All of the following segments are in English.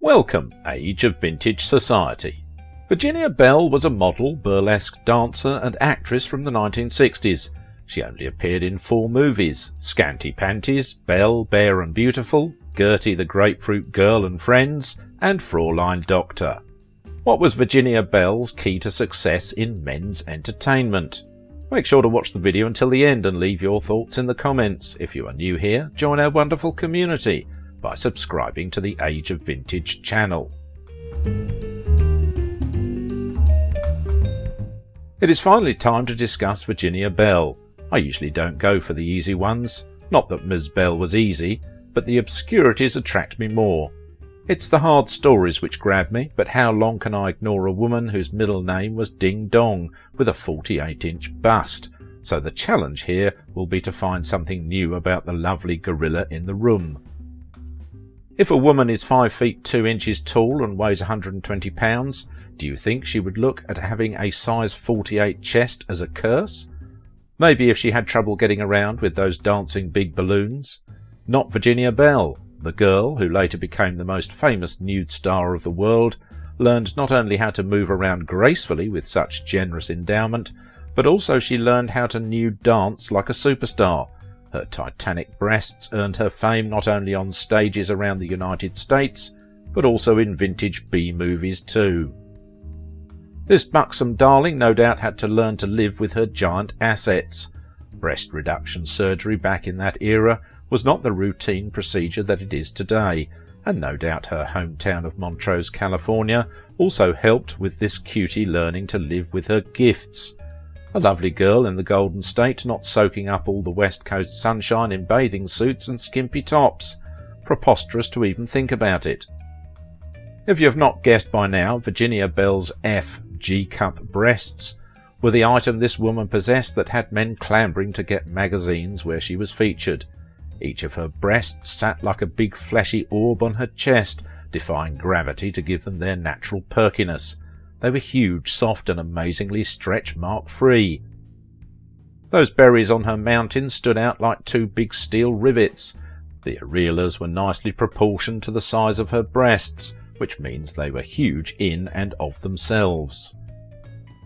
Welcome, age of vintage society. Virginia Bell was a model, burlesque dancer and actress from the 1960s. She only appeared in 4 movies: Scanty Panties, Belle, Bare and Beautiful, Gertie the Grapefruit Girl and Friends, and Fraulein Doctor. What was Virginia Bell's key to success in men's entertainment? Make sure to watch the video until the end and leave your thoughts in the comments. If you are new here, join our wonderful community by subscribing to the Age of Vintage channel. It is finally time to discuss Virginia Bell. I usually don't go for the easy ones. Not that Ms. Bell was easy, but the obscurities attract me more. It's the hard stories which grab me, but how long can I ignore a woman whose middle name was Ding Dong with a 48-inch bust? So the challenge here will be to find something new about the lovely gorilla in the room. If a woman is 5 feet 2 inches tall and weighs 120 pounds, do you think she would look at having a size 48 chest as a curse? Maybe if she had trouble getting around with those dancing big balloons. Not Virginia Bell. The girl, who later became the most famous nude star of the world, learned not only how to move around gracefully with such generous endowment, but also she learned how to nude dance like a superstar. Her titanic breasts earned her fame not only on stages around the United States, but also in vintage B-movies too. This buxom darling no doubt had to learn to live with her giant assets. Breast reduction surgery back in that era was not the routine procedure that it is today, and no doubt her hometown of Montrose, California also helped with this cutie learning to live with her gifts. A lovely girl in the Golden State, not soaking up all the West Coast sunshine in bathing suits and skimpy tops. Preposterous to even think about it. If you have not guessed by now, Virginia Bell's G-cup breasts were the item this woman possessed that had men clambering to get magazines where she was featured. Each of her breasts sat like a big fleshy orb on her chest, defying gravity to give them their natural perkiness. They were huge, soft and amazingly stretch mark free. Those berries on her mountain stood out like 2 big steel rivets. The areolas were nicely proportioned to the size of her breasts, which means they were huge in and of themselves.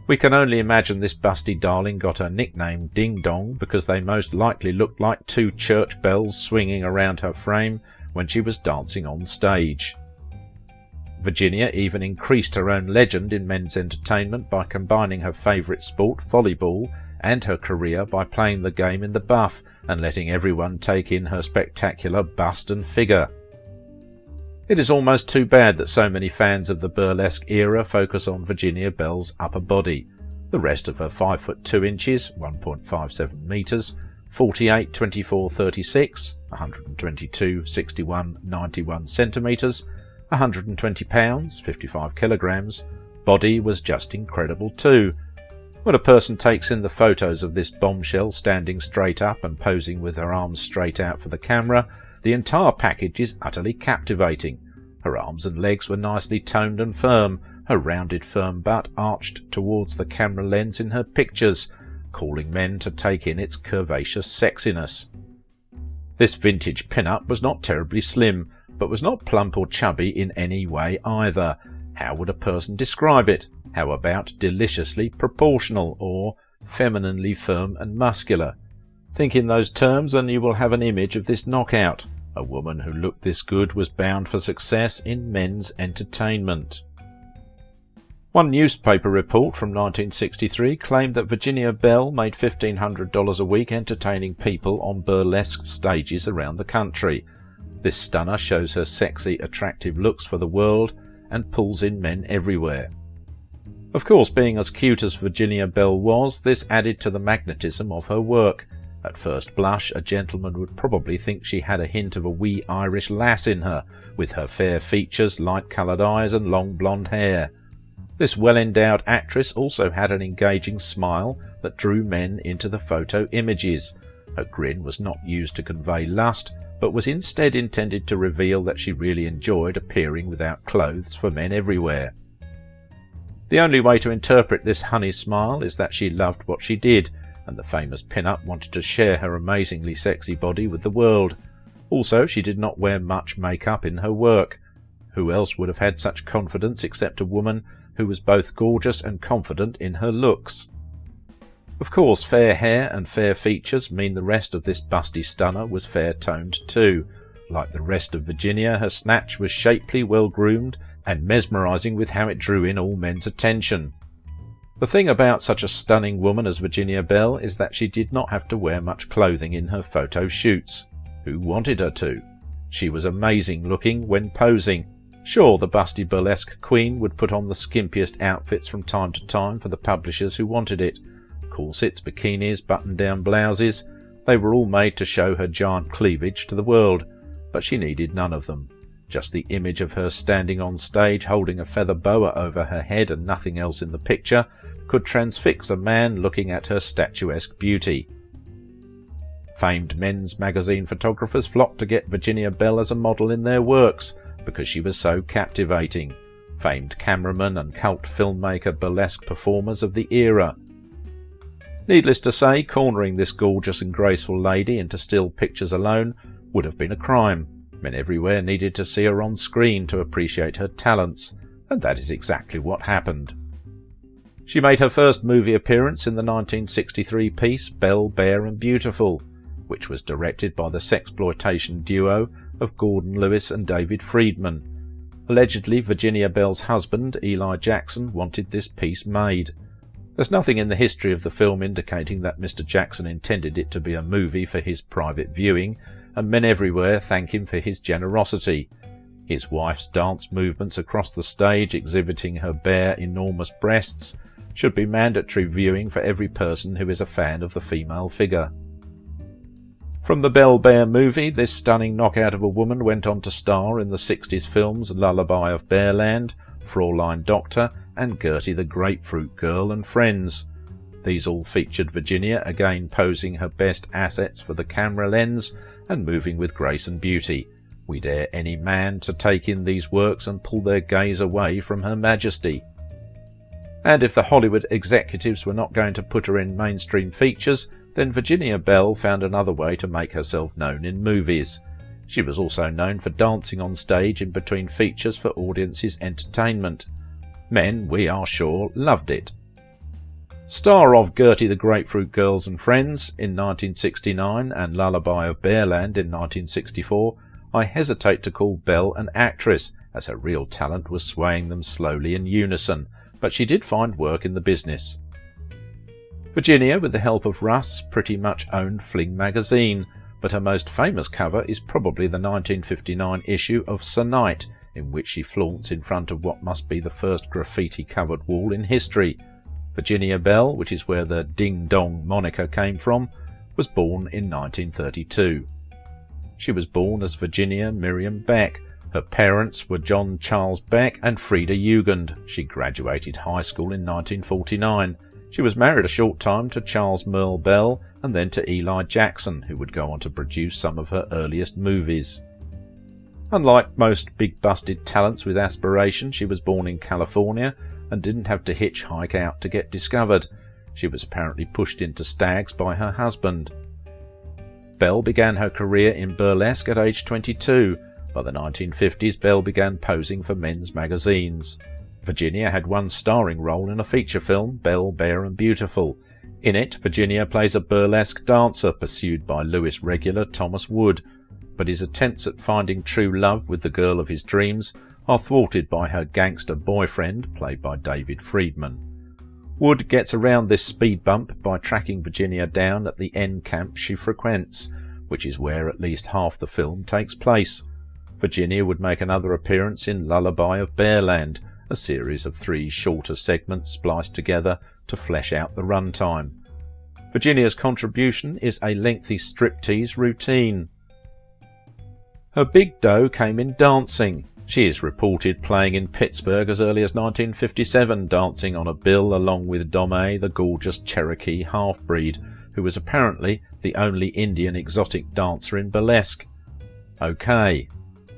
We can only imagine this busty darling got her nickname Ding Dong because they most likely looked like 2 church bells swinging around her frame when she was dancing on stage. Virginia even increased her own legend in men's entertainment by combining her favourite sport, volleyball, and her career by playing the game in the buff and letting everyone take in her spectacular bust and figure. It is almost too bad that so many fans of the burlesque era focus on Virginia Bell's upper body. The rest of her 5 foot 2 inches, 1.57 metres, 48, 24, 36, 122, 61, 91 centimetres, 120 pounds, 55 kilograms, body was just incredible too. When a person takes in the photos of this bombshell standing straight up and posing with her arms straight out for the camera, the entire package is utterly captivating. Her arms and legs were nicely toned and firm, her rounded firm butt arched towards the camera lens in her pictures, calling men to take in its curvaceous sexiness. This vintage pin-up was not terribly slim, but was not plump or chubby in any way either. How would a person describe it? How about deliciously proportional or femininely firm and muscular? Think in those terms and you will have an image of this knockout. A woman who looked this good was bound for success in men's entertainment. One newspaper report from 1963 claimed that Virginia Bell made $1,500 a week entertaining people on burlesque stages around the country. This stunner shows her sexy, attractive looks for the world and pulls in men everywhere. Of course, being as cute as Virginia Bell was, this added to the magnetism of her work. At first blush, a gentleman would probably think she had a hint of a wee Irish lass in her, with her fair features, light-coloured eyes and long blonde hair. This well-endowed actress also had an engaging smile that drew men into the photo images. Her grin was not used to convey lust, but was instead intended to reveal that she really enjoyed appearing without clothes for men everywhere. The only way to interpret this honey smile is that she loved what she did, and the famous pin-up wanted to share her amazingly sexy body with the world. Also, she did not wear much makeup in her work. Who else would have had such confidence except a woman who was both gorgeous and confident in her looks? Of course, fair hair and fair features mean the rest of this busty stunner was fair-toned too. Like the rest of Virginia, her snatch was shapely, well-groomed, and mesmerising with how it drew in all men's attention. The thing about such a stunning woman as Virginia Bell is that she did not have to wear much clothing in her photo shoots. Who wanted her to? She was amazing looking when posing. Sure, the busty burlesque queen would put on the skimpiest outfits from time to time for the publishers who wanted it. Corsets, bikinis, button-down blouses, they were all made to show her giant cleavage to the world, but she needed none of them. Just the image of her standing on stage holding a feather boa over her head and nothing else in the picture could transfix a man looking at her statuesque beauty. Famed men's magazine photographers flocked to get Virginia Bell as a model in their works because she was so captivating. Famed cameramen and cult filmmaker burlesque performers of the era. Needless to say, cornering this gorgeous and graceful lady into still pictures alone would have been a crime. Men everywhere needed to see her on screen to appreciate her talents, and that is exactly what happened. She made her first movie appearance in the 1963 piece Belle, Bare and Beautiful, which was directed by the sexploitation duo of Gordon Lewis and David Friedman. Allegedly, Virginia Bell's husband, Eli Jackson, wanted this piece made. There's nothing in the history of the film indicating that Mr. Jackson intended it to be a movie for his private viewing, and men everywhere thank him for his generosity. His wife's dance movements across the stage exhibiting her bare, enormous breasts should be mandatory viewing for every person who is a fan of the female figure. From the Belle Bare movie, this stunning knockout of a woman went on to star in the 60s films Lullaby of Bearland, Fraulein Doctor, and Gertie the Grapefruit Girl and Friends. These all featured Virginia again posing her best assets for the camera lens and moving with grace and beauty. We dare any man to take in these works and pull their gaze away from her majesty. And if the Hollywood executives were not going to put her in mainstream features, then Virginia Bell found another way to make herself known in movies. She was also known for dancing on stage in between features for audiences' entertainment. Men, we are sure, loved it. Star of Gertie the Grapefruit Girls and Friends in 1969 and Lullaby of Bearland in 1964, I hesitate to call Belle an actress, as her real talent was swaying them slowly in unison, but she did find work in the business. Virginia, with the help of Russ, pretty much owned Fling magazine, but her most famous cover is probably the 1959 issue of Sir Knight, in which she flaunts in front of what must be the first graffiti-covered wall in history. Virginia Bell, which is where the Ding Dong moniker came from, was born in 1932. She was born as Virginia Miriam Beck. Her parents were John Charles Beck and Frida Jugend. She graduated high school in 1949. She was married a short time to Charles Merle Bell and then to Eli Jackson, who would go on to produce some of her earliest movies. Unlike most big-busted talents with aspiration, she was born in California and didn't have to hitchhike out to get discovered. She was apparently pushed into Stags by her husband. Bell began her career in burlesque at age 22. By the 1950s, Bell began posing for men's magazines. Virginia had one starring role in a feature film, Belle, Bare and Beautiful. In it, Virginia plays a burlesque dancer pursued by Lewis regular Thomas Wood, but his attempts at finding true love with the girl of his dreams are thwarted by her gangster boyfriend, played by David Friedman. Wood gets around this speed bump by tracking Virginia down at the N camp she frequents, which is where at least half the film takes place. Virginia would make another appearance in Lullaby of Bearland, a series of 3 shorter segments spliced together to flesh out the runtime. Virginia's contribution is a lengthy striptease routine. Her big dough came in dancing. She is reported playing in Pittsburgh as early as 1957, dancing on a bill along with Domé, the gorgeous Cherokee half-breed, who was apparently the only Indian exotic dancer in burlesque. OK.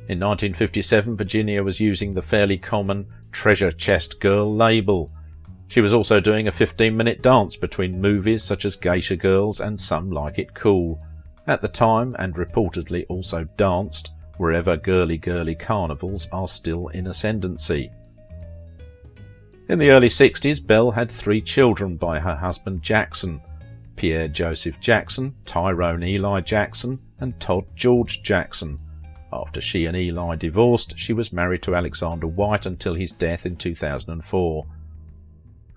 In 1957, Virginia was using the fairly common Treasure Chest Girl label. She was also doing a 15-minute dance between movies such as Geisha Girls and Some Like It Cool. At the time, and reportedly also danced, wherever girly carnivals are still in ascendancy. In the early 60s, Bell had 3 children by her husband Jackson: Pierre Joseph Jackson, Tyrone Eli Jackson, and Todd George Jackson. After she and Eli divorced, she was married to Alexander White until his death in 2004.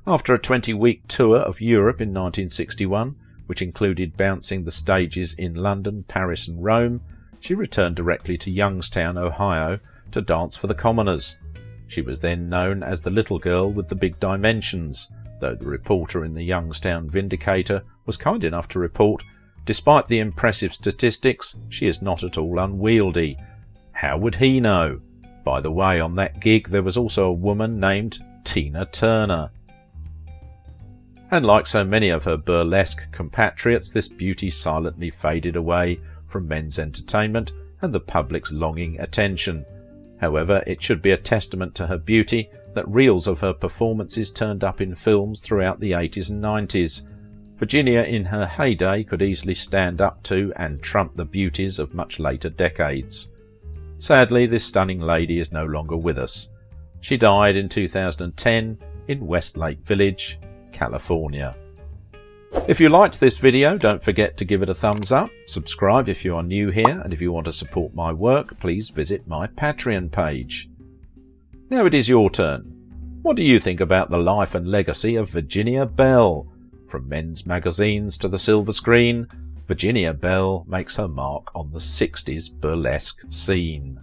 After a 20-week tour of Europe in 1961, which included bouncing the stages in London, Paris and Rome, she returned directly to Youngstown, Ohio, to dance for the commoners. She was then known as the little girl with the big dimensions, though the reporter in the Youngstown Vindicator was kind enough to report, despite the impressive statistics, she is not at all unwieldy. How would he know? By the way, on that gig there was also a woman named Tina Turner. And like so many of her burlesque compatriots, this beauty silently faded away from men's entertainment and the public's longing attention. However, it should be a testament to her beauty that reels of her performances turned up in films throughout the 80s and 90s. Virginia in her heyday could easily stand up to and trump the beauties of much later decades. Sadly, this stunning lady is no longer with us. She died in 2010 in Westlake Village, California. If you liked this video, don't forget to give it a thumbs up, subscribe if you are new here, and if you want to support my work, please visit my Patreon page. Now it is your turn. What do you think about the life and legacy of Virginia Bell? From men's magazines to the silver screen, Virginia Bell makes her mark on the 60s burlesque scene.